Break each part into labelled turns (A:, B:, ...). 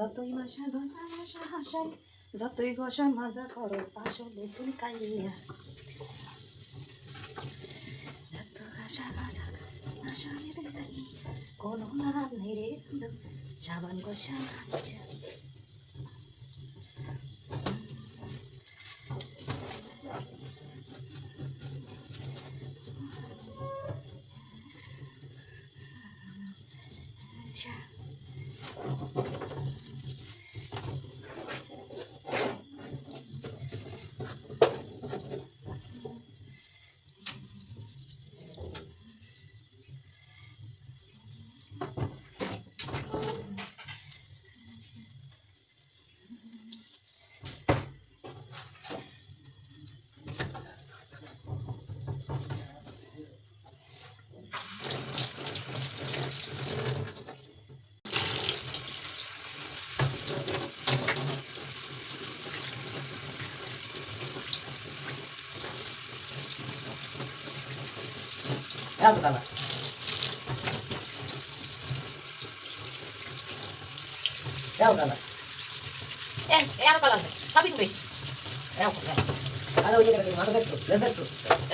A: যতই ভাষা ভাষা ভাষা হাসাই, যতই ঘষা মাজা করো আসলে তুমি কাইয়া। যত ঘষা ভাষা আসলে তুমি কাইয়া, কোনো লাভ নেই রে সাবান ঘষা মাজা।
B: Evo tala. Evo tala.
A: আর পালা সবই করেছি।
B: Ada oye que mando beso, les beso.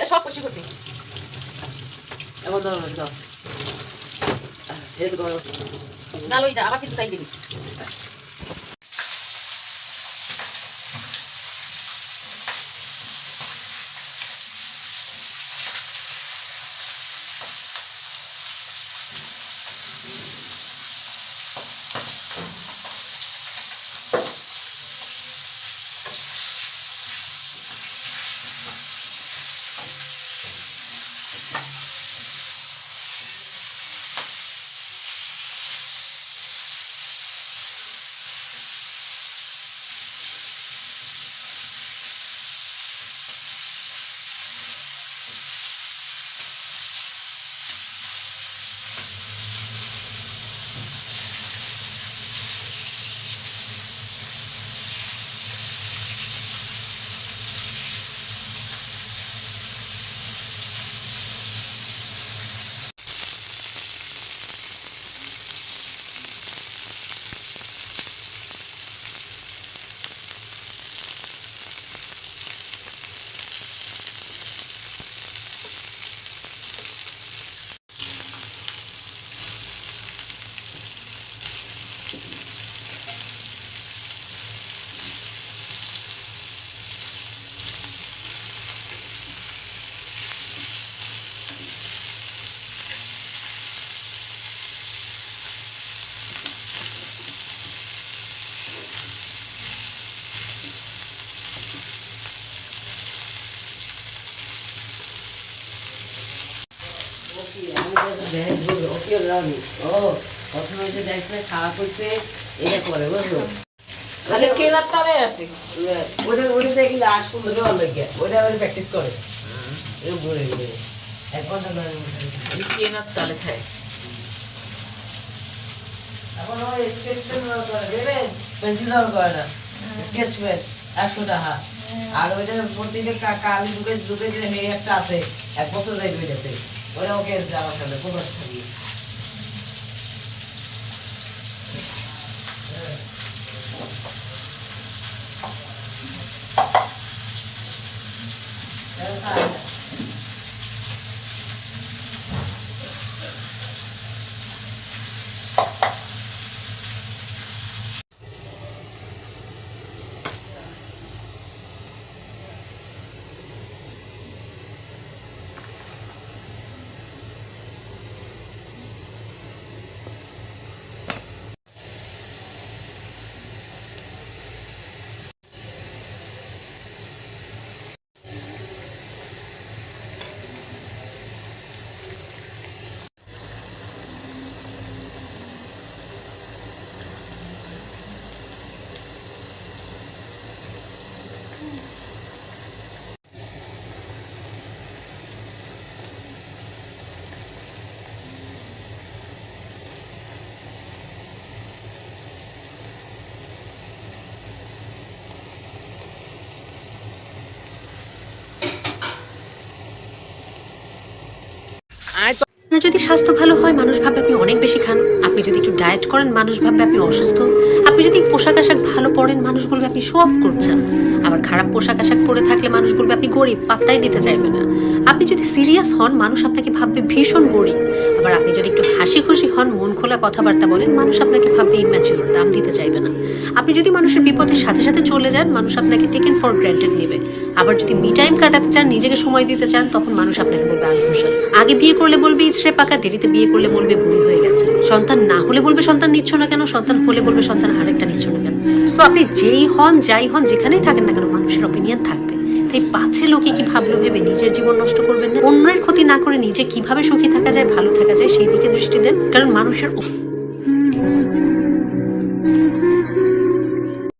A: সব খুশি করছি।
B: Evo tala lo digo. Esto como
A: ডাল হয়ে যা আবার কিন্তু চাই দিবি।
B: প্রথমে যে দেখছে খারাপ হয়েছে এটা করে বুঝলো
A: মানে কেনার তালে আছে
B: ওটা ওটা দেখি আর সুন্দর ভালো লাগে ওটা আবার প্র্যাকটিস করে ঘুরে ঘুরে 1 ঘন্টা ধরে
A: কেনার তালে খায়।
B: এখন ওই স্কেচ পেন করে দেবেন পেন্সিল ব্যবহার করে না স্কেচ পেন 100 টাকা আর ওইটা প্রতিদিন কালি ঢুকে ঢুকে যে মেয়ে একটা আছে 1 বছর যাই ওইটাতে ওরা ওকে আমার সামনে 15 থাকি
C: আপনার যদি স্বাস্থ্য ভালো হয় মানুষ ভাবে আপনি অনেক বেশি খান, আপনি যদি একটু ডায়েট করেন মানুষ ভাববে আপনি অসুস্থ, আপনি যদি পোশাক আশাক ভালো পরেন মানুষ বলবে আপনি শো অফ করছেন, আবার খারাপ পোশাক আশাক পরে থাকলে মানুষ বলবে আপনি গরিব, পাত্তাই দিতে চাইবে না। আপনি যদি সিরিয়াস হন মানুষ আপনাকে ভাববে ভীষণ বোরিং, আবার আপনি যদি একটু হাসি খুশি হন মন খোলা কথাবার্তা বলেন মানুষ আপনাকে ভাববে ইম্যাচিওর, দাম দিতে চাইবে না। আপনি যদি মানুষের বিপদের সাথে সাথে চলে যান মানুষ আপনাকে টেকেন ফর গ্র্যান্টেড নেবে, আবার যদি মি টাইম কাটাতে চান নিজেকে সময় দিতে চান তখন মানুষ আপনাকে বলবে আনসোশাল। আগে বিয়ে করলে বলবে ইছড়ে পাকা, দেরিতে বিয়ে করলে বলবে বুড়ি হয়ে গেছে, সন্তান না হলে বলবে সন্তান নিচ্ছ না কেন, সন্তান হলে বলবে সন্তান আরেকটা নিচ্ছ না কেন। সো আপনি যেই হন যাই হন যেখানেই থাকেন না কেন মানুষের অপিনিয়ন থাকবে, তাই পাছে লোকে কি ভাবলো ভেবে নিজের জীবন নষ্ট করবেন না। অন্যের ক্ষতি না করে নিজে কিভাবে সুখী থাকা যায় ভালো থাকা যায় সেই দিকে দৃষ্টি দেন, কারণ মানুষের